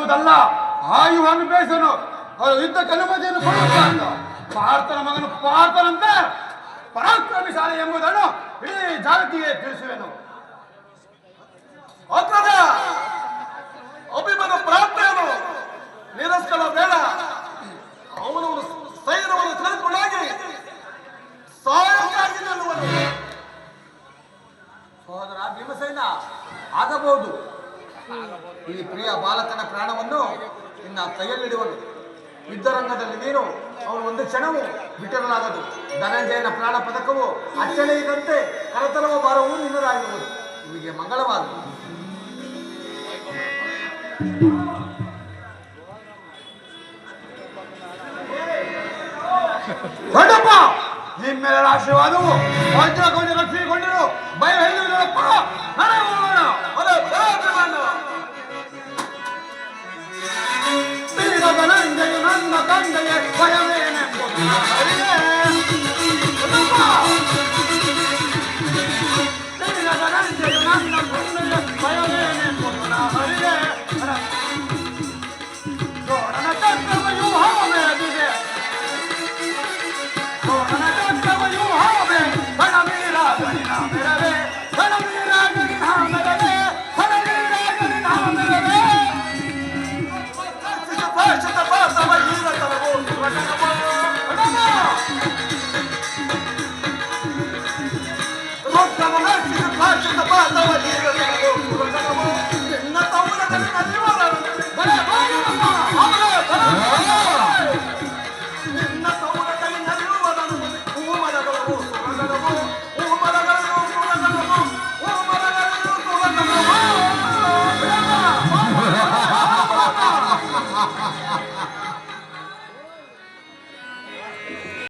ಕೊಲ್ಲುವುದಲ್ಲ, ಆಯುವನ್ನು basin ಯುದ್ಧಕ್ಕೆ ಅನುಮತಿಯನ್ನು ಕೊಡುತ್ತ ಪಾರ್ಥನ ಮಗನು ಪಾರ್ಥನಂತೆ ಪರಾಕ್ರಮಿಶಾಲಿ ಎಂಬುದನ್ನು ಇಡೀ ಜಾಗತಿಗೆ ತಿಳಿಸುವೆನು. ಅಭಿಮನ ಪ್ರಾರ್ಥನೆಯನ್ನು ನಿರಸ್ಕಳ ಬೇಡ. ಅವನು ಸೈನ್ಯವನ್ನು ತಿಳಿದುಕೊಂಡಾಗಿ ಸಹಾಯಕ್ಕಾಗಿ ನಿಲ್ಲುವನು. ಸಹೋದರ ಭೀಮಸೇನ, ಆಗಬಹುದು. ಈ ಪ್ರಿಯ ಬಾಲಕನ ಪ್ರಾಣವನ್ನು ನಿನ್ನ ಕೈಯಲ್ಲಿಡುವನು. ಯುದ್ಧರಂಗದಲ್ಲಿ ನೀನು ಅವನು ಒಂದು ಕ್ಷಣವೂ ಬಿಟ್ಟಿರಲಾಗದು. ಧನಂಜಯನ ಪ್ರಾಣ ಪದಕವು ಅಚ್ಚಳೆ ಇದ್ದಂತೆ ಕರತಲವ ಭಾರವು ನಿನ್ನದಾಗಿರುವುದು. ನಿಮಗೆ ಮಂಗಳವಾಗಲಿ. ದೊಡ್ಡಪ್ಪ, ನಿಮ್ಮೆಲ್ಲರ ಆಶೀರ್ವಾದವು ವಜ್ರಕೊಂಡು ರಕ್ಷಿಸಿಕೊಂಡಿರು. ಭಯ ಹೇಳಿದಪ್ಪ, ನನಗೆ ಹೋಗೋಣ. ಧನಂಜಯ ನನ್ನ ತಂದೆಯ ಭಯವೇನೆಂಬುದು